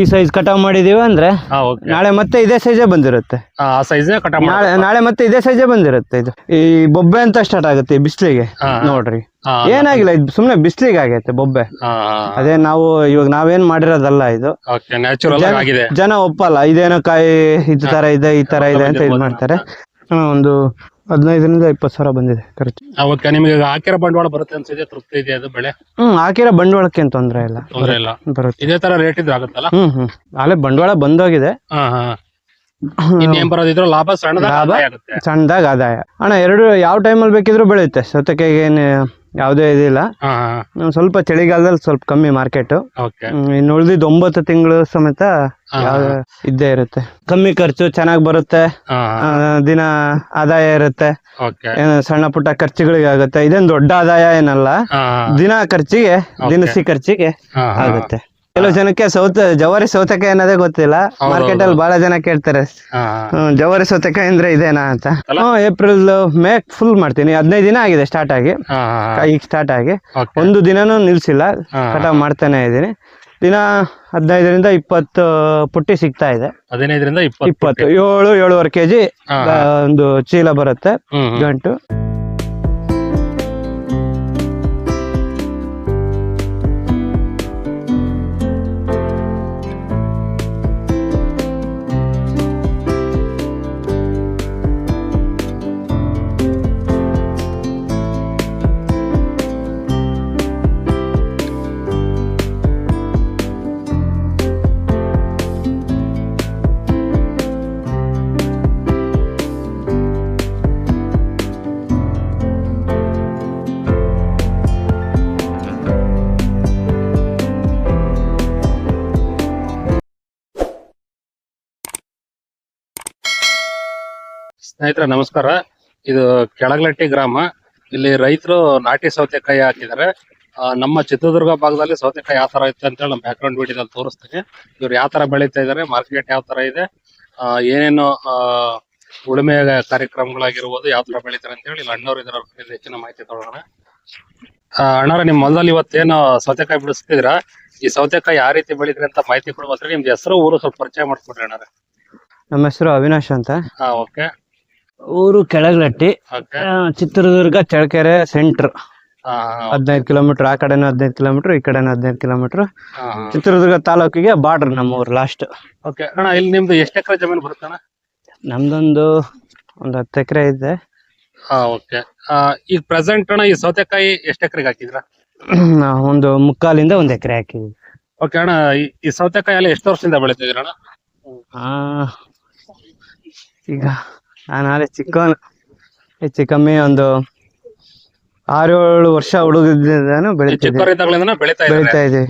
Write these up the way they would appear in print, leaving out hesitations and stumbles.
ಈ ಸೈಜ್ ಕಟಾವ್ ಮಾಡಿದೀವಿ ಅಂದ್ರೆ ನಾಳೆ ಮತ್ತೆ ಇದೇ ಸೈಜೇ ಬಂದಿರುತ್ತೆ. ನಾಳೆ ಮತ್ತೆ ಇದೇ ಸೈಜೇ ಬಂದಿರುತ್ತೆ. ಇದು ಈ ಬೊಬ್ಬೆ ಅಂತ ಸ್ಟಾರ್ಟ್ ಆಗುತ್ತೆ ಬಿಸ್ಲಿಗೆ. ನೋಡ್ರಿ ಏನಾಗಿಲ್ಲ, ಇದು ಸುಮ್ನೆ ಬಿಸ್ಲಿಗೆ ಆಗೈತೆ ಬೊಬ್ಬೆ. ಅದೇ ನಾವು ಇವಾಗ ನಾವೇನ್ ಮಾಡಿರೋದಲ್ಲ ಇದು. ಜನ ಒಪ್ಪಲ್ಲ, ಇದೇನೋ ಕಾಯಿ ಇದು ತರ ಇದೆ ಈ ತರ ಇದೆ ಅಂತ ಇದು ಮಾಡ್ತಾರೆ. ಒಂದು 15ರಿಂದ 20 ಸಾವಿರ ಬಂದಿದೆ ಖರ್ಚು. ನಿಮಗೆ ಹಾಕಿರೋ ಬಂಡವಾಳ ಬರುತ್ತೆ ಅನ್ಸಿದೆ, ತೃಪ್ತಿ ಇದೆ ಅದು ಬೆಳೆ? ಹಾಕಿರೋ ಬಂಡವಾಳಕ್ಕೆ ಏನ್ ತೊಂದ್ರೆ ಇಲ್ಲ, ಬರುತ್ತೆ. ಇದೇ ತರ ರೇಟ್ ಇದ್ರೆ ಆಗುತ್ತಲ್ಲ? ಅಲ್ಲೇ ಬಂಡವಾಳ ಬಂದೋಗಿದೆ. ಬರೋದಿದ್ರು ಲಾಭ ಸಣ್ಣದಾಗ ಆದಾಯ. ಅಣ್ಣ ಎರಡು ಯಾವ ಟೈಮಲ್ಲಿ ಬೇಕಿದ್ರು ಬೆಳೆಯುತ್ತೆ. ಸೌತೆಕಾಯಿಗೆ ಏನು ಯಾವುದೇ ಇದಿಲ್ಲ. ಸ್ವಲ್ಪ ಚಳಿಗಾಲದಲ್ಲಿ ಸ್ವಲ್ಪ ಕಮ್ಮಿ ಮಾರ್ಕೆಟ್. ಇನ್ನು ಉಳಿದಿದ್ದು 9 ತಿಂಗಳು ಸಮೇತ ಇದ್ದೇ ಇರುತ್ತೆ. ಕಮ್ಮಿ ಖರ್ಚು, ಚೆನ್ನಾಗಿ ಬರುತ್ತೆ, ದಿನ ಆದಾಯ ಇರುತ್ತೆ. ಸಣ್ಣ ಪುಟ್ಟ ಖರ್ಚುಗಳಿಗೆ ಆಗುತ್ತೆ. ಇದೇನು ದೊಡ್ಡ ಆದಾಯ ಏನಲ್ಲ, ದಿನ ಖರ್ಚಿಗೆ ದಿನಸಿ ಖರ್ಚಿಗೆ ಆಗುತ್ತೆ. ಕೆಲವು ಜನಕ್ಕೆ ಜವಾರಿ ಸೌತೆಕಾಯಿ ಅನ್ನೋದೇ ಗೊತ್ತಿಲ್ಲ. ಮಾರ್ಕೆಟ್ ಅಲ್ಲಿ ಬಹಳ ಜನ ಕೇಳ್ತಾರೆ ಜವಾರಿ ಸೌತೆಕಾಯಿ ಅಂದ್ರೆ ಇದೇನಾ ಅಂತ. ಏಪ್ರಿಲ್ ಮೇ ಫುಲ್ ಮಾಡ್ತೀನಿ. 15 ದಿನ ಆಗಿದೆ ಸ್ಟಾರ್ಟ್ ಆಗಿ, ಈಗ ಸ್ಟಾರ್ಟ್ ಆಗಿ ಒಂದು ದಿನನೂ ನಿಲ್ಸಿಲ್ಲ, ಕಟಾವ್ ಮಾಡ್ತಾನೆ ಇದೀನಿ. ದಿನ 15ರಿಂದ 20 ಪುಟ್ಟಿ ಸಿಗ್ತಾ ಇದೆ. 15ರಿಂದ 20 7-7.5 kg ಒಂದು ಚೀಲ ಬರುತ್ತೆ ಗಂಟು. ಸ್ನೇಹಿತರೆ ನಮಸ್ಕಾರ. ಇದು ಕೆಳಗಲಟ್ಟಿ ಗ್ರಾಮ. ಇಲ್ಲಿ ರೈತರು ನಾಟಿ ಸೌತೆಕಾಯಿ ಹಾಕಿದ್ದಾರೆ. ನಮ್ಮ ಚಿತ್ರದುರ್ಗ ಭಾಗದಲ್ಲಿ ಸೌತೆಕಾಯಿ ಯಾವ ತರ ಇತ್ತು ಅಂತೇಳಿ ನಮ್ಮ ಬ್ಯಾಕ್ ಗ್ರೌಂಡ್ ವಿಡಿಯೋದಲ್ಲಿ ತೋರಿಸ್ತೀನಿ. ಇವ್ರು ಯಾವ ತರ ಬೆಳೀತಾ ಇದಾರೆ, ಮಾರ್ಕೆಟ್ ಯಾವ ತರ ಇದೆ, ಏನೇನು ಉಳುಮೆ ಕಾರ್ಯಕ್ರಮಗಳಾಗಿರ್ಬೋದು ಯಾವ ತರ ಬೆಳೀತಾರೆ ಅಂತ ಹೇಳಿ ಇಲ್ಲಿ ಅಣ್ಣವ್ರು ಇದರ ಹೆಚ್ಚಿನ ಮಾಹಿತಿ ತಗೊಳ್ಳೋಣ. ಅಣ್ಣವ್ರ, ನಿಮ್ ಮೊದಲಲ್ಲಿ ಇವತ್ತೇನು ಸೌತೆಕಾಯಿ ಬಿಡಿಸ್ತಿದ್ರ, ಈ ಸೌತೆಕಾಯಿ ಯಾವ ರೀತಿ ಬೆಳೀತಾರೆ ಅಂತ ಮಾಹಿತಿ ಕೊಡ್ಬೋದ್ರಿ? ನಿಮ್ದು ಹೆಸರು, ಊರು ಸ್ವಲ್ಪ ಪರಿಚಯ ಮಾಡ್ಕೊಡ್ರಿ ಅಣ್ಣವ್ರೆ. ನಮ್ಮ ಹೆಸರು ಅವಿನಾಶ್ ಅಂತ. ಓಕೆ. ಊರು ಕೆಳಗಲಟ್ಟಿ, ಚಿತ್ರದುರ್ಗ ಚಳ್ಳಕೆರೆ ಸೆಂಟ್ರ್. 15 ಕಿಲೋಮೀಟರ್. ಆ ಕಡೆನೂ 15 ಕಿಲೋಮೀಟರ್, ಈ ಕಡೆನೂ 15 ಕಿಲೋಮೀಟರ್. ಚಿತ್ರದುರ್ಗ ತಾಲೂಕಿಗೆ ಬಾರ್ಡರ್ ನಮ್ಮ ಊರು ಲಾಸ್ಟ್. ಓಕೆ ಅಣ್ಣ, ಇಲ್ಲಿ ನಿಮ್ದು ಎಷ್ಟು ಎಕರೆ ಜಮೀನು ಬರುತ್ತೆ ಅಣ್ಣ? ನಮ್ದೊಂದು 10 ಎಕರೆ ಇದೆ. ಓಕೆ. ಈಗ ಪ್ರೆಸೆಂಟ್ ಅಣ್ಣ ಈ ಸೌತೆಕಾಯಿ ಎಷ್ಟು ಎಕರೆಗೆ ಹಾಕಿದ್ರ? ಒಂದು 3/4 1 ಎಕರೆ ಹಾಕಿದ್ವಿ. ಓಕೆ ಅಣ್ಣ, ಈ ಸೌತೆಕಾಯಿ ಎಲ್ಲ ಎಷ್ಟು ವರ್ಷದಿಂದ ಬೆಳಿತಿದ್ದೀರ ಅಣ್ಣ? ಈಗ ನಾನು ಚಿಕ್ಕವನು, ಹೆಚ್ಚು ಕಮ್ಮಿ ಒಂದು 6-7 ವರ್ಷ ಹುಡುಗಿದ್ದಾನು ಬೆಳಿತಾ ಇದ್ದೀವಿ.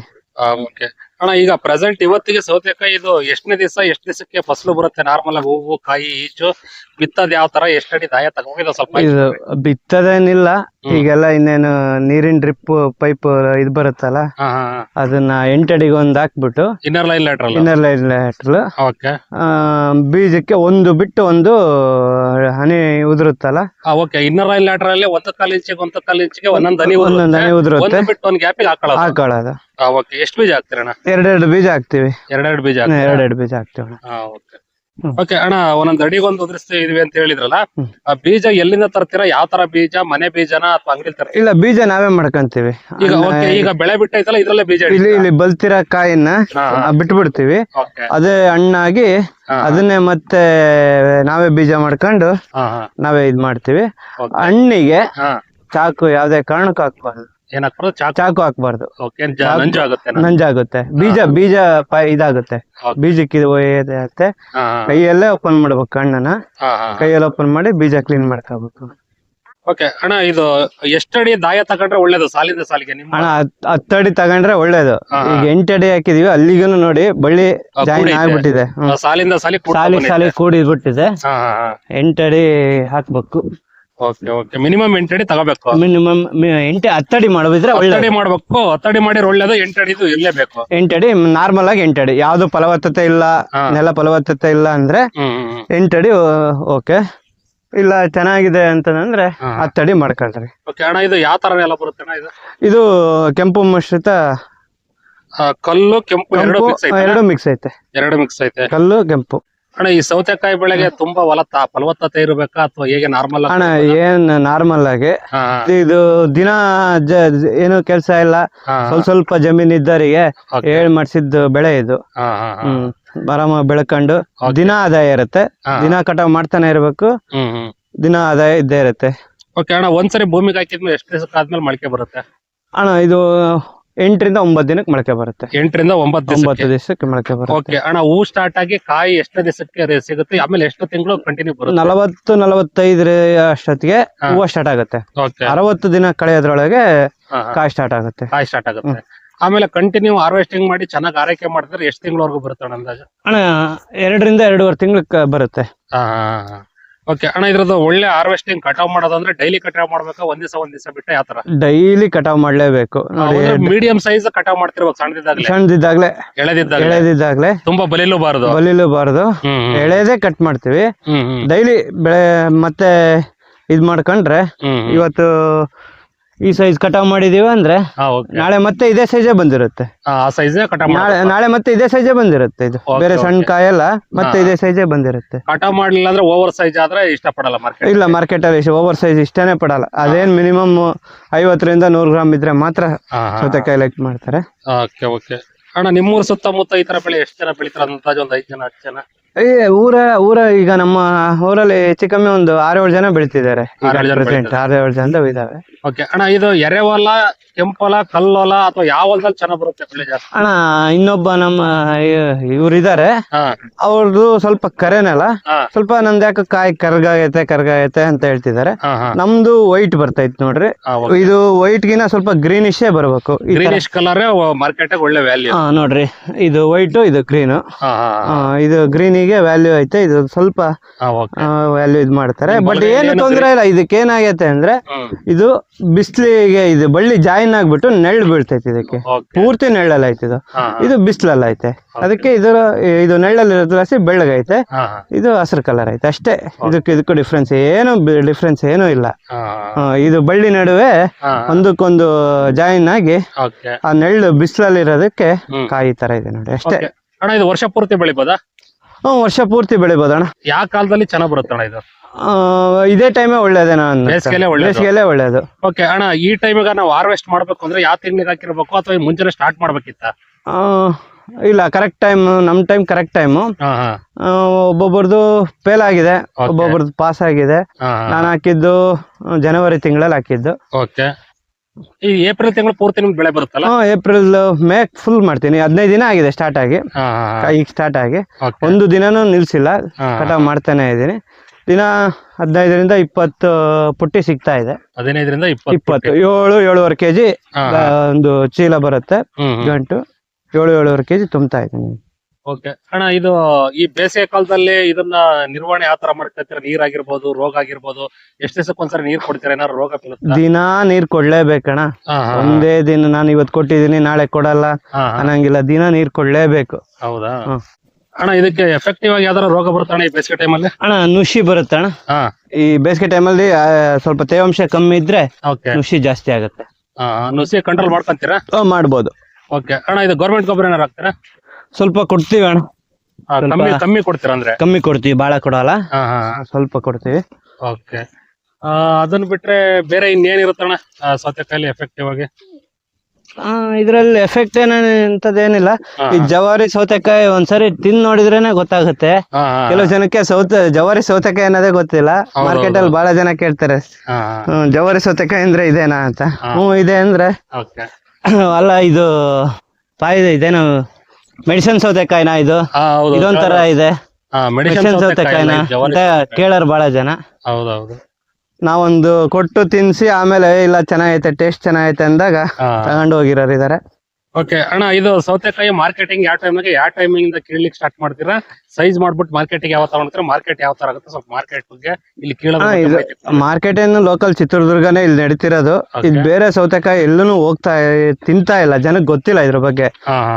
ಓಕೆ ಅಣ್ಣ, ಈಗ ಪ್ರೆಸೆಂಟ್ ಇವತ್ತಿಗೆ ಸೌತೆಕಾಯಿ ಇದು ಎಷ್ಟನೇ ದಿವಸ, ಎಷ್ಟು ದಿವಸಕ್ಕೆ ಫಸಲು ಬರುತ್ತೆ? ನಾರ್ಮಲ್ ಆಗಿ ಹೂವು, ಕಾಯಿ, ಈಚು ಬಿತ್ತದ ಯಾವ ತರ, ಎಷ್ಟಡಿ ದಾಯ ತಗೊಂಡಿದ ಸ್ವಲ್ಪ? ಇದು ಬಿತ್ತದೇನಿಲ್ಲ, ಈಗೆಲ್ಲ ಇನ್ನೇನು ನೀರಿನ ಡ್ರಿಪ್ ಪೈಪ್ ಇದು ಬರುತ್ತಲ್ಲ, ಅದನ್ನ 8 ಅಡಿಗೆ ಒಂದು ಹಾಕ್ಬಿಟ್ಟು ಇನ್ನರ್ ಲೈನ್ ಲ್ಯಾಟ್ರಲ್ ಬೀಜಕ್ಕೆ ಒಂದು ಬಿಟ್ಟು ಒಂದು ಹನಿ ಉದುರುತ್ತಲ್ಲ. ಓಕೆ. ಇನ್ನರ್ ಲೈನ್ ಲ್ಯಾಟ್ರಲ್ ಅಲ್ಲಿ 1 1/4 ಇಂಚಿಗೆ ಒಂದೊಂದು ಹನಿ ಉದುರುತ್ತೆ, ಬಿಟ್ಟು ಒಂದು ಗ್ಯಾಪಿಗೆ ಹಾಕೊಳ್ಳೋದು. ಓಕೆ. ಎಷ್ಟು ಬೀಜ ಹಾಕ್ತೀರಣ್ಣ? 2 ಬೀಜ ಹಾಕ್ತಿವಿ. 2 ಬೀಜ ಹಾಕ್ತಿವಿ. ಓಕೆ ಅಣ್ಣ, ಒಂದೊಂದು ಅಡಿಗೆ ಒಂದು ಉದುರಿಸ್ತೀವಿ ಅಂತ ಹೇಳಿದ್ರಲ್ಲ, ಆ ಬೀಜ ಎಲ್ಲಿಂದ ತರ್ತೀರಾ? ಯಾವ ತರ ಬೀಜ, ಮನೆ ಬೀಜನ ಅಥವಾ ಅಂಗಡಿ ತರ್ತೀರಾ? ಇಲ್ಲ, ಬೀಜ ನಾವೇ ಮಾಡ್ಕೊಂತೀವಿ. ಈಗ ಬೆಳೆ ಬಿಟ್ಟೈತಲ್ಲ, ಇದ್ರಲ್ಲೇ ಬೀಜ ಇಲ್ಲಿ ಬಲ್ತಿರೋ ಕಾಯಿನ ಬಿಟ್ಬಿಡ್ತೀವಿ. ಅದೇ ಹಣ್ಣಾಗಿ ಅದನ್ನೇ ಮತ್ತೆ ನಾವೇ ಬೀಜ ಮಾಡ್ಕೊಂಡು ನಾವೇ ಇದ್ ಮಾಡ್ತೀವಿ. ಹಣ್ಣಿಗೆ ಚಾಕು ಯಾವ್ದೇ ಕಾರಣಕ್ಕೂ ಹಾಕ್ಬಾರ್ದು. ಚಾಕು ಹಾಕ್ಬಾರ್ದು, ನಂಜಾಗುತ್ತೆ. ಬೀಜ ಇದಾಗುತ್ತೆ, ಬೀಜಕ್ಕೆ ಇದಾಗುತ್ತೆ. ಕೈಯಲ್ಲೇ ಓಪನ್ ಮಾಡ್ಬೇಕು, ಹಣ್ಣನ್ನ ಕೈಯಲ್ಲಿ ಓಪನ್ ಮಾಡಿ ಬೀಜ ಕ್ಲೀನ್ ಮಾಡ್ಕೋಬೇಕು. ಓಕೆ ಅಣ್ಣ, ಇದು ಎಷ್ಟಡಿ ದಾಯ ತಗೊಂಡ್ರೆ ಒಳ್ಳೇದು ಸಾಲಿಂದ ಸಾಲಿಗೆ? ಅಣ್ಣ 10 ಅಡಿ ತಗೊಂಡ್ರೆ ಒಳ್ಳೇದು. ಈಗ 8 ಅಡಿ ಹಾಕಿದೀವಿ, ಅಲ್ಲಿಗೂ ನೋಡಿ ಬಳ್ಳಿ ಜಾಯಿನ್ ಆಗ್ಬಿಟ್ಟಿದೆ, ಸಾಲಿಂದ ಸಾಲಿ ಕೂಡಿಬಿಟ್ಟಿದೆ. 8 ಅಡಿ ಹಾಕ್ಬೇಕು. Okay okay. ಮಿನಿಮಮ್ 8 ಅಡಿ ತಗೋಬೇಕು. ಮಿನಿಮಮ್ 10 ಅಡಿ ಮಾಡೋದಿದ್ರೆ 10 ಅಡಿ ಮಾಡ್ಬೇಕು. 10 ಅಡಿ ಮಾಡಿ ಒಳ್ಳೇದು. 8 ಅಡಿದು ಇರ್ಲೇಬೇಕು. 8 ಅಡಿ ನಾರ್ಮಲ್ ಆಗಿ 8 ಅಡಿ. ಯಾವ್ದು ಫಲವತ್ತತೆ ಇಲ್ಲ, ನೆಲ ಫಲವತ್ತತೆ ಇಲ್ಲ ಅಂದ್ರೆ 8 ಅಡಿ ಓಕೆ. ಇಲ್ಲ ಚೆನ್ನಾಗಿದೆ ಅಂತಂದ್ರೆ 10 ಅಡಿ ಮಾಡ್ಕೊಳ್ರಿ. ಓಕೆ ಅಣ್ಣ, ಇದು ಯಾವ ತರ ನೆಲ ಬರುತ್ತೆ ಅಣ್ಣ? ಇದು ಕೆಂಪು ಮಿಶ್ರಿತ ಕಲ್ಲು ಕೆಂಪು ಎರಡು ಕೆಂಪು ಮಿಕ್ಸ್ ಐತೆ ಎರಡು ಮಿಕ್ಸ್ ಐತೆ. ಎರಡು ಮಿಕ್ಸ್ ಐತೆ. ಕಲ್ಲು ಕೆಂಪು. ಅಣ್ಣ ಈ ಸೌತೆಕಾಯಿ ಬೆಳೆಗೆ ತುಂಬಾ ಫಲವತ್ತತೆ ಇರಬೇಕಾ ಅಥವಾ ಹೇಗೆ ನಾರ್ಮಲ್? ಅಣ್ಣ ಏನ್ ನಾರ್ಮಲ್ ಆಗಿ ಇದು ದಿನ ಏನು ಕೆಲ್ಸ ಇಲ್ಲ, ಸ್ವಲ್ಪ ಜಮೀನ್ ಇದ್ದವರಿಗೆ ಹೇಳ್ ಮಾಡ್ಸಿದ್ ಬೆಳೆ ಇದು. ಆರಾಮ ಬೆಳ್ಕೊಂಡು ದಿನ ಆದಾಯ ಇರುತ್ತೆ. ದಿನ ಕಟಾವ್ ಮಾಡ್ತಾನೆ ಇರ್ಬೇಕು, ದಿನ ಆದಾಯ ಇದ್ದೇ ಇರುತ್ತೆ. ಓಕೆ ಅಣ್ಣ, ಒಂದ್ಸರಿ ಭೂಮಿಗೆ ಹಾಕಿದ್ಮೇಲೆ ಎಷ್ಟು ದಿವಸ ಆದ್ಮೇಲೆ ಮೊಳಕೆ ಬರುತ್ತೆ? ಅಣ್ಣ ಇದು 8 ರಿಂದ 9 ದಿನಕ್ಕೆ ಮೊಳಕೆ ಬರುತ್ತೆ. 8 ರಿಂದ 9 ದಿವಸಕ್ಕೆ ಮೊಳಕೆ ಬರುತ್ತೆ. ಓಕೆ ಅಣ್ಣ, ಹೂ ಸ್ಟಾರ್ಟ್ ಆಗಿ ಕಾಯಿ ಎಷ್ಟು ದಿವಸಕ್ಕೆ ಸಿಗುತ್ತೆ, ಆಮೇಲೆ ಎಷ್ಟು ತಿಂಗಳು ಕಂಟಿನ್ಯೂ ಬರುತ್ತೆ? 40-45 ಅಷ್ಟೊತ್ತಿಗೆ ಹೂವು ಸ್ಟಾರ್ಟ್ ಆಗುತ್ತೆ. 60 ದಿನ ಕಳೆಯೋದ್ರೊಳಗೆ ಕಾಯಿ ಸ್ಟಾರ್ಟ್ ಆಗುತ್ತೆ. ಆಮೇಲೆ ಕಂಟಿನ್ಯೂ ಹಾರ್ವೆಸ್ಟಿಂಗ್ ಮಾಡಿ ಚೆನ್ನಾಗಿ ಆರೈಕೆ ಮಾಡಿದ್ರೆ ಎಷ್ಟು ತಿಂಗಳವರೆಗೂ ಬರುತ್ತೆ ಅಣ್ಣ ಅಂದಾಜು? ಅಣ್ಣ 2 ರಿಂದ 2.5 ತಿಂಗಳು ಬರುತ್ತೆ. ಓಕೆ ಅಣ್ಣ, ಇದ್ರದ್ದು ಒಳ್ಳೆ ಹಾರ್ವೆಸ್ಟಿಂಗ್ ಕಟಾವ್ ಮಾಡೋದಂದ್ರೆ ಡೈಲಿ ಕಟಾವ್ ಮಾಡ್ಬೇಕಾ, ಒಂದ್ ದಿವಸ ಬಿಟ್ಟು ಯಾವ ತರ? ಡೈಲಿ ಕಟಾವ್ ಮಾಡ್ಲೇಬೇಕು. ಮೀಡಿಯಂ ಸೈಜ್ ಕಟಾವ್ ಮಾಡ್ತಿರ್ಬೇಕು, ಸಣ್ಣದಿದ್ದಾಗ್ಲೇ ಎಳೆದಿದ್ದಾಗ್ಲೇ ತುಂಬಾ ಬಲಿಲೂಬಾರದು. ಎಳೆದೇ ಕಟ್ ಮಾಡ್ತೀವಿ. ಡೈಲಿ ಬೆಳೆ ಮತ್ತೆ ಇದ್ ಮಾಡ್ಕೊಂಡ್ರೆ ಇವತ್ತು ಈ ಸೈಜ್ ಕಟಾವ್ ಮಾಡಿದೀವಿ ಅಂದ್ರೆ ನಾಳೆ ಮತ್ತೆ ಇದೇ ಸೈಜೇ ಬಂದಿರುತ್ತೆ. ನಾಳೆ ಮತ್ತೆ ಇದೇ ಸೈಜೇ ಬಂದಿರುತ್ತೆ. ಇದು ಬೇರೆ ಸಣ್ಣ ಕಾಯಲ್ಲ, ಮತ್ತೆ ಇದೇ ಸೈಜೇ ಬಂದಿರುತ್ತೆ. ಕಟಾವ್ ಮಾಡ್ಲಿಲ್ಲ ಅಂದ್ರೆ ಓವರ್ ಸೈಜ್ ಆದ್ರೆ ಇಷ್ಟಪಡಲ್ಲ ಮಾರ್ಕೆಟ್. ಇಲ್ಲ, ಮಾರ್ಕೆಟ್ ಅಲ್ಲಿ ಓವರ್ ಸೈಜ್ ಇಷ್ಟನೇ ಪಡಲ್ಲ. ಅದೇನ್ ಮಿನಿಮಮ್ 50 ರಿಂದ 100 ಗ್ರಾಮ್ ಇದ್ರೆ ಮಾತ್ರ ಸೌತೆಕಾಯಿ ಲೈಕ್ ಮಾಡ್ತಾರೆ. ಅಣ್ಣ, ನಿಮ್ಮೂರ್ ಸುತ್ತಮುತ್ತ ಈ ತರ ಬೆಳೆ ಎಷ್ಟು ಜನ ಬೆಳಿತಾರ? ಅಂದಾಜು ಒಂದು 5 ಜನ 10 ಜನ? ಊರ ಈಗ ನಮ್ಮ ಊರಲ್ಲಿ ಹೆಚ್ಚು ಕಮ್ಮಿ ಒಂದು 6-7 ಜನ ಬೆಳಿತಿದ್ದಾರೆ. 6-7 ಜನ ಇದಾವೆ. ಓಕೆ ಅಣ್ಣ, ಇದು ಎರೆಹೊಲ, ಕೆಂಪೊಲ, ಕಲ್ಲೊಲ ಅಥವಾ ಯಾವ ಹೊಲದಲ್ಲಿ ಚೆನ್ನಾಗ್ ಬರುತ್ತೆ ಬೆಳೆ ಜಾಸ್ತಿ? ಅಣ್ಣ, ಇನ್ನೊಬ್ಬ ನಮ್ಮ ಇವ್ರಿದ್ದಾರೆ, ಅವ್ರದ್ದು ಸ್ವಲ್ಪ ಕರೆನೆಲ್ಲ, ಸ್ವಲ್ಪ ನಂದು ಯಾಕೆ ಕಾಯಿ ಕರ್ಗಾಗೈತೆ ಅಂತ ಹೇಳ್ತಿದ್ದಾರೆ. ನಮ್ದು ವೈಟ್ ಬರ್ತೈತ್ ನೋಡ್ರಿ. ಇದು ವೈಟ್ ಗಿನ ಸ್ವಲ್ಪ ಗ್ರೀನಿಶ್ ಬರ್ಬೇಕು. ಗ್ರೀನಿಶ್ ಕಲರ್ ಮಾರ್ಕೆಟ್ ಒಳ್ಳೆ ವ್ಯಾಲ್ಯೂ. ನೋಡ್ರಿ, ಇದು ವೈಟ್, ಇದು ಗ್ರೀನ್. ಇದು ಗ್ರೀನಿಗೆ ವ್ಯಾಲ್ಯೂ ಐತೆ, ಇದು ಸ್ವಲ್ಪ ವ್ಯಾಲ್ಯೂ ಇದ್ ಮಾಡ್ತಾರೆ. ಬಟ್ ಏನು ತೊಂದ್ರೆ ಇಲ್ಲ. ಇದಕ್ಕೆ ಏನಾಗೈತೆ ಅಂದ್ರೆ ಇದು ಬಿಸ್ಲಿಗೆ ಇದು ಬಳ್ಳಿ ಜಾಯಿನ್ ಆಗ್ಬಿಟ್ಟು ನೆಳ್ಳು ಬೀಳ್ತೈತಿ. ಇದಕ್ಕೆ ಪೂರ್ತಿ ನೆಳ್ಳಲ್ಲ ಐತೆ. ಇದು ಬಿಸ್ಲಲ್ಲ ಐತೆ. ಅದಕ್ಕೆ ಇದು ನೆಳ್ಳಲ್ಲಿ ಬೆಳ್ಳಗೈತೆ, ಇದು ಹಸಿರು ಕಲರ್ ಐತೆ ಅಷ್ಟೇ. ಇದಕ್ಕೂ ಡಿಫ್ರೆನ್ಸ್ ಏನೂ ಇಲ್ಲ. ಇದು ಬಳ್ಳಿ ನಡುವೆ ಒಂದಕ್ಕೊಂದು ಜಾಯಿನ್ ಆಗಿ ಆ ನೆಳ್ಳು ಬಿಸಿಲಲ್ಲಿ ಇರೋದಕ್ಕೆ ಕಾಯಿ ತರ ಇದೆ ನೋಡಿ ಅಷ್ಟೇ. ಅಣ್ಣ, ಇದು ವರ್ಷ ಪೂರ್ತಿ ಬೆಳಿಬೋದಾ? ವರ್ಷ ಪೂರ್ತಿ ಬೆಳಿಬೋದಣ್ಣ. ಯಾವ ಕಾಲದಲ್ಲಿ ಚೆನ್ನಾಗ್ ಬರುತ್ತೆ ಅಣ್ಣ ಇದು? ಇದೇ ಟೈಮೇ ಒಳ್ಳೇದೇನಾ? ಬೇಸಿಗೆಯಲ್ಲೇ ಒಳ್ಳೇದು. ಓಕೆ ಅಣ್ಣ, ಈ ಟೈಮಿಗೆ ನಾವು ಹಾರ್ವೆಸ್ಟ್ ಮಾಡ್ಬೇಕು ಅಂದ್ರೆ ಯಾವ ತಿಂಗಳಿಗೆ ಹಾಕಿರ್ಬೇಕು ಅಥವಾ ಮುಂಚೆನೆ ಸ್ಟಾರ್ಟ್ ಮಾಡ್ಬೇಕಿತ್ತ? ಇಲ್ಲ, ಕರೆಕ್ಟ್ ಟೈಮ್. ನಮ್ ಟೈಮ್ ಕರೆಕ್ಟ್ ಟೈಮ್. ಒಬ್ಬೊಬ್ಬರದು ಫೇಲ್ ಆಗಿದೆ, ಒಬ್ಬೊಬ್ಬರದು ಪಾಸ್ ಆಗಿದೆ. ನಾನು ಹಾಕಿದ್ದು ಜನವರಿ ತಿಂಗಳಲ್ಲಿ ಹಾಕಿದ್ದು. ಓಕೆ, ಈ ಏಪ್ರಿಲ್ ತಿಂಗಳು ಪೂರ್ತಿ ನಿಮ್ಗೆ ಬೆಳೆ ಬರುತ್ತಲ್ಲ? ಏಪ್ರಿಲ್ ಮೇ ಫುಲ್ ಮಾಡ್ತೀನಿ. 15 ದಿನ ಆಗಿದೆ ಸ್ಟಾರ್ಟ್ ಆಗಿ. ಈಗ ಸ್ಟಾರ್ಟ್ ಆಗಿ ಒಂದು ದಿನನೂ ನಿಲ್ಸಿಲ್ಲ, ಕಟಾವ್ ಮಾಡ್ತಾನೆ ಇದೀನಿ. ದಿನ 15 ರಿಂದ 20 ಪುಟ್ಟಿ ಸಿಗ್ತಾ ಇದೆ. 15 ರಿಂದ 20 7-7.5 ಕೆಜಿ ಒಂದು ಚೀಲ ಬರುತ್ತೆ. ಗಂಟು 7-7.5 ಕೆಜಿ ತುಂಬ್ತಾ ಇದ್ದೀನಿ. ಓಕೆ ಅಣ್ಣ, ಇದು ಈ ಬೇಸಿಗೆ ಕಾಲದಲ್ಲಿ ಇದನ್ನ ನಿರ್ವಹಣೆ ಯಾವ ತರ ಮಾಡ್ಕೊತೀರ? ನೀರಾಗಿರ್ಬೋದು, ರೋಗ ಆಗಿರ್ಬೋದು, ಎಷ್ಟು ದಿವಸಕ್ಕೊಂದ್ಸರಿ ನೀರ್ ಕೊಡ್ತೀರಾ? ಏನಾದ್ರು ರೋಗ ಬೀಳುತ್ತಾ? ದಿನ ನೀರ್ ಕೊಡ್ಲೇಬೇಕಣ್ಣ. ಒಂದೇ ದಿನ ನಾನು ಇವತ್ತು ಕೊಟ್ಟಿದ್ದೀನಿ ನಾಳೆ ಕೊಡಲ್ಲ ಅನ್ನಂಗಿಲ್ಲ. ದಿನ ನೀರ್ ಕೊಡ್ಲೇಬೇಕು. ಹೌದಾ ಅಣ್ಣ? ಇದಕ್ಕೆ ಎಫೆಕ್ಟಿವ್ ಆಗಿ ಯಾವ್ದಾರ ರೋಗ ಬರುತ್ತಣ್ಣ ಈ ಬೇಸಿಗೆ ಟೈಮಲ್ಲಿ? ಅಣ್ಣ, ನುಷಿ ಬರುತ್ತೆ ಅಣ್ಣ. ಈ ಬೇಸಿಗೆ ಟೈಮಲ್ಲಿ ಸ್ವಲ್ಪ ತೇವಾಂಶ ಕಮ್ಮಿ ಇದ್ರೆ ನುಷಿ ಜಾಸ್ತಿ ಆಗುತ್ತೆ. ನುಸಿ ಕಂಟ್ರೋಲ್ ಮಾಡ್ಕೊಂತೀರಾ? ಮಾಡ್ಬೋದು. ಓಕೆ ಅಣ್ಣ, ಇದು ಗೌರ್ಮೆಂಟ್ ಗೊಬ್ಬರ ಏನಾರು ಹಾಕ್ತೀರಾ? ಸ್ವಲ್ಪ ಕೊಡ್ತೀವಿ ಅಣ್ಣ. ಕಮ್ಮಿ ಕೊಡ್ತೀರಾ? ಅಂದ್ರೆ ಕಮ್ಮಿ ಕೊಡ್ತೀವಿ, ಬಾಳ ಕೊಡಲ್ಲ, ಸ್ವಲ್ಪ ಕೊಡ್ತೀವಿ. ಓಕೆ, ಅದನ್ನ ಬಿಟ್ರೆ ಬೇರೆ ಇನ್ನೇನಿರುತ್ತಣ್ಣ ಸೌತೆಕಾಯಿ ಎಫೆಕ್ಟಿವ್ ಆಗಿ? ಇದ್ರಲ್ಲಿ ಎಫೆಕ್ಟ್ ಏನಿಲ್ಲ. ಈ ಜವಾರಿ ಸೌತೆಕಾಯಿ ಒಂದ್ಸರಿ ತಿಂದ್ ನೋಡಿದ್ರೇನೆ ಗೊತ್ತಾಗುತ್ತೆ. ಕೆಲವು ಜನಕ್ಕೆ ಜವಾರಿ ಸೌತೆಕಾಯಿ ಅನ್ನೋದೇ ಗೊತ್ತಿಲ್ಲ. ಮಾರ್ಕೆಟ್ ಅಲ್ಲಿ ಬಹಳ ಜನ ಕೇಳ್ತಾರೆ, ಜವಾರಿ ಸೌತೆಕಾಯಿ ಅಂದ್ರೆ ಇದೇನಾ ಅಂತ. ಇದೆ ಅಂದ್ರೆ ಅಲ್ಲ, ಇದು ಇದೇನು ಮೆಡಿಸಿನ್ ಸೌತೆಕಾಯಿನ? ಇದೊಂಥರ ಇದೆ ಮೆಡಿಸಿನ್ ಸೌತೆಕಾಯಿನ ಅಂತ ಕೇಳಾರ ಬಹಳ ಜನ. ಹೌದೌದು. ನಾವೊಂದು ಕೊಟ್ಟು ತಿನ್ಸಿ ಆಮೇಲೆ ಇಲ್ಲ ಚೆನ್ನಾಗೈತೆ, ಟೇಸ್ಟ್ ಚೆನ್ನಾಗೈತೆ ಅಂದಾಗ ತಗೊಂಡು ಹೋಗಿರೋರು ಇದಾರೆ. ಓಕೆ ಅಣ್ಣ, ಇದು ಸೌತೆಕಾಯಿ ಮಾರ್ಕೆಟಿಂಗ್ ಯಾವ ಟೈಮಿಂದ ಕೇಳಲಿಕ್ಕೆ ಸ್ಟಾರ್ಟ್ ಮಾಡ್ತೀರಾ? ಸೈಜ್ ಮಾಡ್ಬಿಟ್ಟು ಮಾರ್ಕೆಟಿಗೆ ಯಾವ ತಗೊಂಡ್ತೀರಾ? ಮಾರ್ಕೆಟ್ ಯಾವ ತರ ಆಗುತ್ತೆ ಸ್ವಲ್ಪ ಮಾರ್ಕೆಟ್ ಬಗ್ಗೆ ಇಲ್ಲಿ ಕೇಳೋದು. ಮಾರ್ಕೆಟ್ ಏನು ಲೋಕಲ್ ಚಿತ್ರದುರ್ಗನೇ ಇಲ್ಲಿ ನಡೀತಿರೋದು. ಇದು ಬೇರೆ ಸೌತೆಕಾಯಿ ಎಲ್ಲೂ ತಿಂತಾ ಇಲ್ಲ, ಜನಕ್ಕೆ ಗೊತ್ತಿಲ್ಲ ಇದ್ರ ಬಗ್ಗೆ.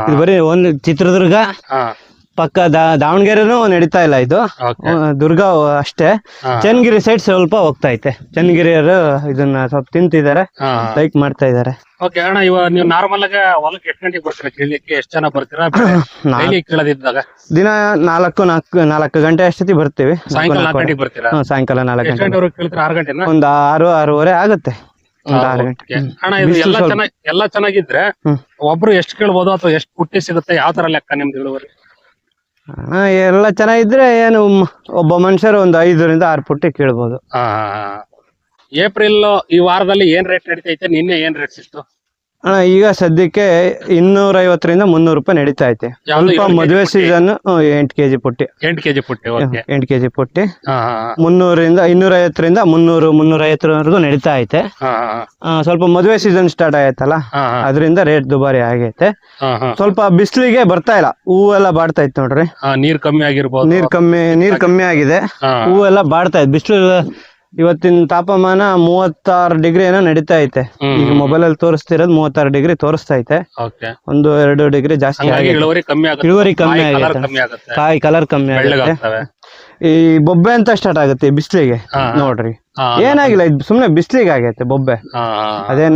ಇದು ಬರೀ ಒಂದು ಚಿತ್ರದುರ್ಗ ಪಕ್ಕ ದಾವಣಗೆರೆನೂ ನಡೀತಾ ಇಲ್ಲ ಇದು. ಓಕೆ ದುರ್ಗ ಅಷ್ಟೇ. ಚನ್ನಗಿರಿ ಸೈಡ್ ಸ್ವಲ್ಪ ಹೋಗ್ತಾ ಐತೆ. ಚನ್ನಗಿರಿಯವರು ಇದನ್ನ ಸ್ವಲ್ಪ ತಿಂತಿದ್ದಾರೆ, ಲೈಕ್ ಮಾಡ್ತಾ ಇದ್ದಾರೆ. ಓಕೆ ಅಣ್ಣ, ಇವಾಗ ನೀವು ನಾರ್ಮಲ್ ಆಗಿ ಹೊಲಕ್ಕೆ ಎಷ್ಟು ಗಂಟೆಗೆ ಬರ್ತೀರಾ ಕೇಳಲಿಕ್ಕೆ? ಎಷ್ಟು ಜನ ಬರ್ತೀರಾ ಡೈಲಿ ಕೇಳದಿದ್ದಾಗ? ದಿನ 4 ಗಂಟೆ ಅಷ್ಟೊತ್ತಿ ಬರ್ತೀವಿ. ಸಾಯಂಕಾಲ 4 ಗಂಟೆಗೆ ಬರ್ತೀರಾ? ಸಾಯಂಕಾಲ 4 ಎಷ್ಟು ಗಂಟೆ ಗಂಟೆವರೆಗೆ ಕೇಳ್ತೀರಾ? 6 ಗಂಟೆನಾ? ಒಂದು 6-6:30 ಆಗುತ್ತೆ. ಒಂದು 6 ಗಂಟೆ. ಅಣ್ಣ, ಇದು ಎಲ್ಲ ಚೆನ್ನಾಗಿದ್ರೆ ಒಬ್ರು ಎಷ್ಟು ಕೇಳ್ಬೋದು ಅಥವಾ ಎಷ್ಟು ಪುಟ್ಟಿ ಸಿಗುತ್ತೆ? ಯಾವ ತರ ಲೆಕ್ಕ ನಿಮ್ದು ಇಳುವರಿ? ಎಲ್ಲ ಚೆನ್ನಾಗಿದ್ರೆ ಏನು ಒಬ್ಬ ಮನುಷ್ಯರು ಒಂದು 5-6 ಪುಟ್ಟಿ ಕೇಳ್ಬೋದು. ಏಪ್ರಿಲ್ ಈ ವಾರದಲ್ಲಿ ಏನ್ ರೇಟ್ ನಡೀತೈತೆ? ನಿನ್ನೆ ಏನ್ ರೇಟ್ ಸಿಕ್ತು? ಈಗ ಸದ್ಯಕ್ಕೆ 250ರಿಂದ 300 ರೂಪಾಯಿ ನಡೀತಾ ಐತೆ. ಸ್ವಲ್ಪ ಮದುವೆ ಸೀಸನ್ 8 kg ಪುಟ್ಟಿ. 8 kg ಪುಟ್ಟಿ. ಓಕೆ, 8 kg ಪುಟ್ಟಿ 250ರಿಂದ 350ವರೆಗೂ ನಡೀತಾ ಐತೆ. ಸ್ವಲ್ಪ ಮದುವೆ ಸೀಸನ್ ಸ್ಟಾರ್ಟ್ ಆಗೈತಲ್ಲ, ಅದರಿಂದ ರೇಟ್ ದುಬಾರಿ ಆಗೈತೆ. ಸ್ವಲ್ಪ ಬಿಸಿಲಿಗೆ ಬರ್ತಾ ಇಲ್ಲ, ಹೂವೆಲ್ಲ ಬಾಡ್ತಾ ಇತ್ತು ನೋಡ್ರಿ. ನೀರ್ ಕಮ್ಮಿ ಆಗಿರ್ಬೋದು. ನೀರ್ ಕಮ್ಮಿ ಆಗಿದೆ, ಹೂವೆಲ್ಲ ಬಾಡ್ತಾ ಇತ್ತು. ಬಿಸಿಲು ಇವತ್ತಿನ ತಾಪಮಾನ 36 ಡಿಗ್ರಿ ಏನೋ ನಡೀತಾ ಐತೆ. ಈಗ ಮೊಬೈಲ್ ಅಲ್ಲಿ ತೋರಿಸ್ತಿರೋದು 36 ಡಿಗ್ರಿ ತೋರಿಸ್ತಾ ಐತೆ. 1-2 ಡಿಗ್ರಿ ಜಾಸ್ತಿ ಆಗಿದೆ. ಇಳುವರಿ ಕಮ್ಮಿ ಆಗುತ್ತೆ, ಕಾಯಿ ಕಲರ್ ಕಮ್ಮಿ ಆಗುತ್ತೆ. ಈ ಬೊಬ್ಬೆ ಅಂತ ಸ್ಟಾರ್ಟ್ ಆಗುತ್ತೆ ಈ ಬಿಸಿಲಿಗೆ. ನೋಡ್ರಿ, ಏನಾಗಿಲ್ಲ, ಇದು ಸುಮ್ನೆ ಬಿಸಿಲಿಗೆ ಆಗೈತೆ ಬೊಬ್ಬೆ. ಅದೇ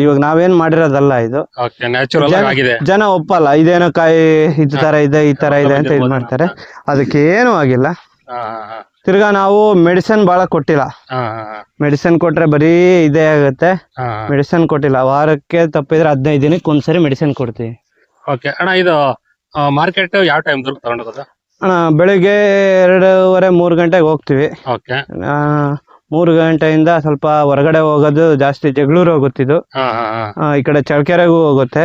ಇವಾಗ ನಾವೇನ್ ಮಾಡಿರೋದಲ್ಲ ಇದು. ಜನ ಒಪ್ಪಲ್ಲ, ಇದೇನೋ ಕಾಯಿ ಈ ತರ ಇದೆ ಅಂತ ಇದ್ ಮಾಡ್ತಾರೆ. ಅದಕ್ಕೆ ಏನು ಆಗಿಲ್ಲ. ತಿರ್ಗಾ ನಾವು ಮೆಡಿಸಿನ್ ಬಹಳ ಕೊಟ್ಟಿಲ್ಲ. ಮೆಡಿಸಿನ್ ಕೊಟ್ರೆ ಬರೀ ಇದೇ ಆಗುತ್ತೆ. ಮೆಡಿಸಿನ್ ಕೊಟ್ಟಿಲ್ಲ. ವಾರಕ್ಕೆ ತಪ್ಪಿದ್ರೆ 15 ದಿನಕ್ಕೆ ಒಂದ್ಸರಿ ಮೆಡಿಸಿನ್ ಕೊಡ್ತೀವಿ. ಓಕೆ ಅಣ್ಣ, ಇದು ಮಾರ್ಕೆಟ್ ಯಾವ ಟೈಮ್ ತಗೊಂಡೋಗೋದು? ಅಣ್ಣ, ಬೆಳಿಗ್ಗೆ 2:30-3 ಗಂಟೆಗೆ ಹೋಗ್ತೀವಿ. 3 ಗಂಟೆಯಿಂದ ಸ್ವಲ್ಪ ಹೊರಗಡೆ ಹೋಗೋದು ಜಾಸ್ತಿ. ಜಗಳೂರು ಹೋಗುತ್ತಿದ್ದು, ಈ ಕಡೆ ಚಳ್ಳಕೆರೆಗೂ ಹೋಗುತ್ತೆ.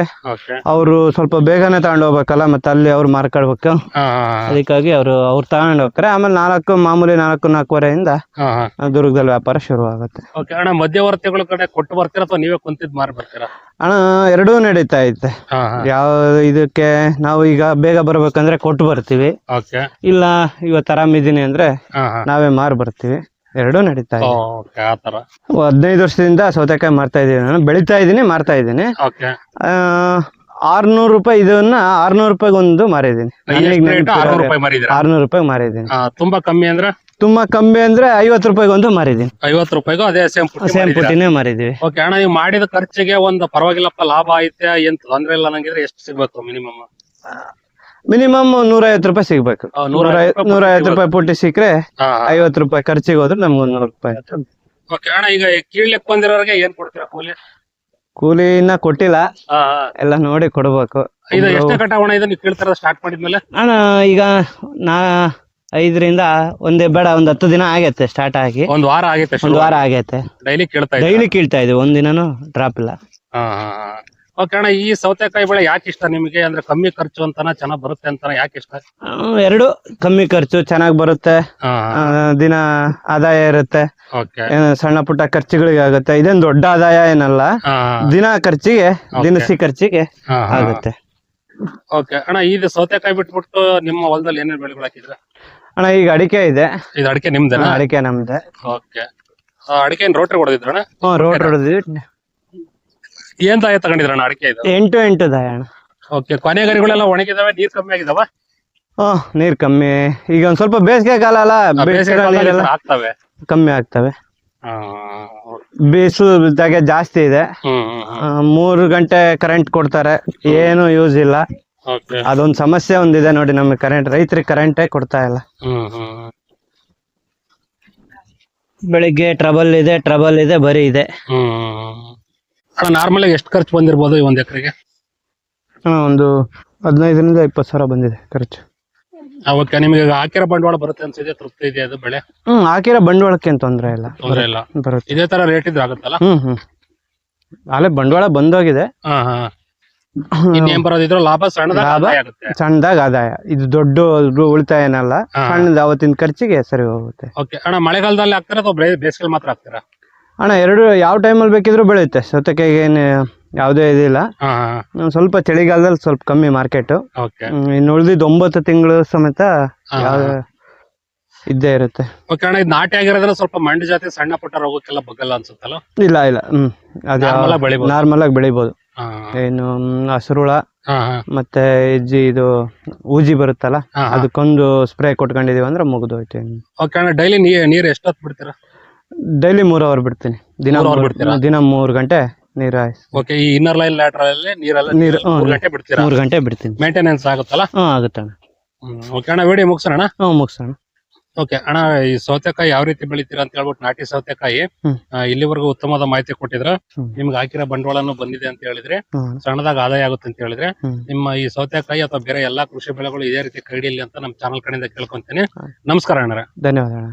ಅವರು ಸ್ವಲ್ಪ ಬೇಗನೆ ತಗೊಂಡು ಹೋಗ್ಬೇಕಲ್ಲ, ಮತ್ತೆ ಅಲ್ಲಿ ಅವ್ರು ಮಾರ್ಕೊಳ್ಬೇಕು. ಅದಕ್ಕಾಗಿ ಅವ್ರು ತಗೊಂಡು ಹೋಗ್ತಾರೆ. ಆಮೇಲೆ 4-4:30 ದುರ್ಗದಲ್ಲಿ ವ್ಯಾಪಾರ ಶುರು ಆಗುತ್ತೆ. ಅಣ್ಣ, ಮಧ್ಯವರ್ತಿಗಳ ಕಡೆ ಕೊಟ್ಟು ಬರ್ತೀರಾ ಅಥವಾ ನೀವೇ ಕುಂತಿದ್ ಮಾರಿ ಬರ್ತೀರಾ? ಅಣ್ಣ, ಎರಡೂ ನಡೀತಾ ಐತೆ. ಯಾವ ಇದಕ್ಕೆ ನಾವು ಈಗ ಬೇಗ ಬರ್ಬೇಕಂದ್ರೆ ಕೊಟ್ಟು ಬರ್ತೀವಿ. ಇಲ್ಲ ಇವತ್ತು ಆರಾಮಿದ್ದೀನಿ ಅಂದ್ರೆ ನಾವೇ ಮಾರಿ ಬರ್ತೀವಿ. ಎರಡೂ ನಡೀತಾ ಇದೆ. 15 ವರ್ಷದಿಂದ ಸೌತೆಕಾಯಿ ಮಾರ್ತಾ ಇದೀನಿ. ನಾನು ಬೆಳಿತಾ ಇದೀನಿ, ಮಾರ್ತಾ ಇದೀನಿ. 600 ರೂಪಾಯಿ ಇದನ್ನ 600 ರೂಪಾಯಿಗೆ ಒಂದು ಮಾರಿದೀನಿ. 600 ರೂಪಾಯಿ ಮಾರಿದೀನಿ. ತುಂಬಾ ಕಮ್ಮಿ ಅಂದ್ರೆ? ತುಂಬಾ ಕಮ್ಮಿ ಅಂದ್ರೆ 50 ರೂಪಾಯಿಗೆ ಒಂದು ಮಾರಿದೀನಿ. 50 ರೂಪಾಯಿಗೂ ಅದೇ ಸೇಮ್ ಪುಟ್ಟಿನೇ ಮಾರಿದೀವಿ. ಓಕೆ ಅಣ್ಣ, ನೀವು ಮಾಡಿದ ಖರ್ಚಿಗೆ ಒಂದು ಪರವಾಗಿಲ್ಲಪ್ಪ ಲಾಭ ಐತೆ, ಏನ್ ತೊಂದ್ರೆ ಇಲ್ಲ ನಂಗಿದ್ರೆ ಎಷ್ಟು ಸಿಗ್ಬೇಕು ಮಿನಿಮಮ್? ಮಿನಿಮಮ್ 150 ರೂಪಾಯಿ ಸಿಗ್ಬೇಕು. 150 ರೂಪಾಯಿ ಪುಟ್ಟಿ ಸಿಕ್ಕರೆ 50 ರೂಪಾಯಿ ಖರ್ಚಿಗೆ ಹೋದ್ರೆ ನಮ್ಗೆ 100 ರೂಪಾಯಿ. ಓಕೆ ಅಣ್ಣ, ಈಗ ಕೀಳ್ಲಿಕ್ಕೆ ಬಂದಿರೋರಿಗೆ ಏನ್ ಕೊಡ್ತೀರಾ ಕೂಲಿ? ಕೂಲಿ ಇನ್ನ ಕೊಟ್ಟಿಲ್ಲ, ಎಲ್ಲ ನೋಡಿ ಕೊಡ್ಬೇಕು. ಇದು ಎಷ್ಟು ಕಟಾವಣ ಇದೆ ನೀವು ಕೇಳ್ತಾರ ಸ್ಟಾರ್ಟ್ ಮಾಡಿದ್ಮೇಲೆ? ಅಣ್ಣ, ಈಗ 5ರಿಂದ ಒಂದೇ ಬೇಡ, ಒಂದು 10 ದಿನ ಆಗೈತೆ ಸ್ಟಾರ್ಟ್ ಆಗಿ. ಒಂದು ವಾರ ಆಗೈತೆ. ಡೈಲಿ ಕೀಳ್ತಾ ಇದ್ದೀವಿ, ಒಂದಿನೂ ಡ್ರಾಪ್ ಇಲ್ಲ. ಓಕೆ ಅಣ್ಣ, ಈ ಸೌತೆಕಾಯಿ ಬೆಳೆ ಯಾಕೆ ಇಷ್ಟ ನಿಮಗೆ? ಅಂದ್ರೆ ಕಮ್ಮಿ ಖರ್ಚು ಅಂತಾನ, ಚೆನ್ನಾಗ್ ಬರುತ್ತೆ ಅಂತಾನ, ಯಾಕೆ ಇಷ್ಟ? ಎರಡು, ಕಮ್ಮಿ ಖರ್ಚು, ಚೆನ್ನಾಗ್ ಬರುತ್ತೆ, ದಿನ ಆದಾಯ ಇರುತ್ತೆ, ಸಣ್ಣ ಪುಟ್ಟ ಖರ್ಚುಗಳಿಗೆ ಆಗುತ್ತೆ. ಇದೇನ್ ದೊಡ್ಡ ಆದಾಯ ಏನಲ್ಲ, ದಿನ ಖರ್ಚಿಗೆ, ದಿನಸಿ ಖರ್ಚಿಗೆ ಆಗುತ್ತೆ. ಓಕೆ ಅಣ್ಣ, ಇದು ಸೌತೆಕಾಯಿ ಬಿಟ್ಬಿಟ್ಟು ನಿಮ್ಮ ಹೊಲದಲ್ಲಿ ಏನೇನು ಬೆಳೆಗಳು ಹಾಕಿದ್ರೆ? ಅಣ್ಣ, ಈಗ ಅಡಿಕೆ ಇದೆ. ಇದು ಅಡಿಕೆ ನಿಮ್ದೆ? ಅಡಿಕೆ ನಮ್ದೆ. ಓಕೆ, ಅಡಿಕೆ ರೋಟ್ರಿ ಹೊಡೆದಿದ್ರಣ? ರೋಟ್ರಿ ಹೊಡೆದಿದ್ವಿ. ಏನ್ ದಾಯ ತಗೊಂಡಿದ್ರಣ್ಣ ಅಡಿಕೆ? ಇದು 8 ದಾಯ ಅಣ್ಣ. ಓಕೆ, ಕೊನೆಗರಿಗಳೆಲ್ಲ ಒಣಗಿದಾವೆ, ನೀರ್ ಕಮ್ಮಿ ಆಗಿದಾವ? ನೀರ್ ಕಮ್ಮಿ. ಈಗ ಒಂದ್ ಸ್ವಲ್ಪ ಬೇಸಿಗೆ ಕಾಲ ಅಲ್ಲ, ಆಗ್ತವೆ, ಕಮ್ಮಿ ಆಗ್ತವೆ. ಬಿಸಿಲು ಜಾಸ್ತಿ ಇದೆ. 3 ಗಂಟೆ ಕರೆಂಟ್ ಕೊಡ್ತಾರೆ, ಏನು ಯೂಸ್ ಇಲ್ಲ. ಅದೊಂದ್ ಸಮಸ್ಯೆ ಒಂದಿದೆ ನೋಡಿ ನಮ್ಗೆ. ರೈತರಿಗೆ ಕರೆಂಟೇ ಕೊಡ್ತಾ ಇಲ್ಲ. ಬೆಳಿಗ್ಗೆ ಟ್ರಬಲ್ ಇದೆ, ಬರೀ ಇದೆ. ನಾರ್ಮಲ್ ಆಗಿ ಎಷ್ಟು ಖರ್ಚು ಬಂದಿರ್ಬೋದು ಈ 1 ಎಕರೆಗೆ? ಒಂದು 15ರಿಂದ 20 ಸಾವಿರ ಬಂದಿದೆ ಖರ್ಚು. ಓಕೆ, ನಿಮಗೆ ಹಾಕಿರೋ ಬಂಡವಾಳ ಬರುತ್ತೆ ಅನ್ಸಿದೆ? ತೃಪ್ತಿ ಇದೆ ಅದು ಬೆಳೆ? ಹಾಕಿರೋ ಬಂಡವಾಳಕ್ಕೆ ತೊಂದರೆ ಇಲ್ಲ, ಬರುತ್ತೆ. ಇದೇ ತರ ರೇಟ್ ಇದ್ರೆ ಆಗುತ್ತಲ್ಲ? ಅಲ್ಲೇ ಬಂಡವಾಳ ಬಂದೋಗಿದೆ. ಇನ್ನೇನ್ ಬರೋದಿದ್ರು ಲಾಭ ಸಣ್ಣದಾಗ ಆದಾಯ. ಇದು ದೊಡ್ಡ ಉಳಿತಾಯ ಏನಲ್ಲ, ಸಣ್ಣದ ಅವತ್ತಿನ ಖರ್ಚಿಗೆ ಸರಿ ಹೋಗುತ್ತೆ. ಓಕೆ ಅಣ್ಣ, ಮಳೆಗಾಲದಲ್ಲಿ ಹಾಕ್ತಾರ ಅಥವಾ ಬೇಸಿಗೆ ಮಾತ್ರ ಹಾಕ್ತಾರ? ಅಣ್ಣ, ಎರಡು ಯಾವ ಟೈಮಲ್ಲಿ ಬೇಕಿದ್ರು ಬೆಳೆಯುತ್ತೆ. ಸೌತೆಕಾಯಿಗೆ ಏನು ಯಾವುದೇ ಇದಿಲ್ಲ. ಸ್ವಲ್ಪ ಚಳಿಗಾಲದಲ್ಲಿ ಸ್ವಲ್ಪ ಕಮ್ಮಿ ಮಾರ್ಕೆಟ್. ಇನ್ನು ಉಳಿದಿದ್ದು 9 ತಿಂಗಳು ಸಮೇತ ಇದ್ದೇ ಇರುತ್ತೆ. ಓಕೆ ಅಣ್ಣ, ಇದು ನಾಟಿ ಆಗಿರೋದ್ರೆ ಸ್ವಲ್ಪ ಮಂಡಿ ಜಾತಿ ಸಣ್ಣ ಪುಟ್ಟ ರೋಗಕ್ಕೆಲ್ಲ ಬಗ್ಗಲ್ಲ ಅನ್ಸುತ್ತಲ್ಲ? ಇಲ್ಲ, ಅದು ನಾರ್ಮಲ್ ಆಗಿ ಬೆಳಿಬೋದು. ಏನು ಹಸುರುಳ ಹಾ ಹಾ ಮತ್ತೆ ಇದು ಊಜಿ ಬರುತ್ತಲ್ಲ ಹಾ ಹಾ. ಅದಕ್ಕೊಂದು ಸ್ಪ್ರೇ ಕೊಟ್ಕೊಂಡಿದೀವಿ ಅಂದ್ರೆ ಮುಗಿದೋಯ್ತು. ಓಕೆ ಅಣ್ಣ, ಡೈಲಿ ನೀರ್ ಎಷ್ಟೊತ್ತು ಬಿಡ್ತೀರಾ? ಡೈಲಿ 3 ಅವರ್ ಬಿಡ್ತೀನಿ. ದಿನ 3 hour ಬಿಡ್ತೀರಾ? ದಿನ 3 ಗಂಟೆ ನೀರು ಹಾಯಿಸಿ ಓಕೆ, ಈ ಇನ್ನರ್ ಲೈನ್ ಲ್ಯಾಟ್ರಲ್ ಅಲ್ಲಿ ನೀರೆಲ್ಲ ನೀರು 3 ಗಂಟೆ ಬಿಡ್ತೀರಾ? 3 ಗಂಟೆ ಬಿಡ್ತೀನಿ. ಮೇಂಟೆನೆನ್ಸ್ ಆಗುತ್ತಲ್ಲ? ಆಗುತ್ತಣ್ಣ. ಓಕೆ ಅಣ್ಣ, ವಿಡಿಯೋ ಮುಗಿಸೋಣ. ಮುಗಿಸೋಣ. ಓಕೆ ಅಣ್ಣ, ಈ ಸೌತೆಕಾಯಿ ಯಾವ ರೀತಿ ಬೆಳಿತೀರಾ ಅಂತ ಹೇಳ್ಬಿಟ್ಟು ನಾಟಿ ಸೌತೆಕಾಯಿ ಇಲ್ಲಿವರೆಗೂ ಉತ್ತಮವಾದ ಮಾಹಿತಿ ಕೊಟ್ಟಿದ್ರ. ನಿಮ್ಗೆ ಹಾಕಿರೋ ಬಂಡವಾಳನು ಬಂದಿದೆ ಅಂತ ಹೇಳಿದ್ರೆ, ಸಣ್ಣದಾಗ ಆದಾಯ ಆಗುತ್ತೆ ಅಂತ ಹೇಳಿದ್ರೆ, ನಿಮ್ಮ ಈ ಸೌತೆಕಾಯಿ ಅಥವಾ ಬೇರೆ ಎಲ್ಲಾ ಕೃಷಿ ಬೆಳೆಗಳು ಇದೇ ರೀತಿ ಕೈ ಹಿಡಿಯಲಿ ಅಂತ ನಮ್ಮ ಚಾನಲ್ ಕಡೆಯಿಂದ ಕೇಳ್ಕೊಂತೀನಿ. ನಮಸ್ಕಾರ ಅಣ್ಣ. ಧನ್ಯವಾದ.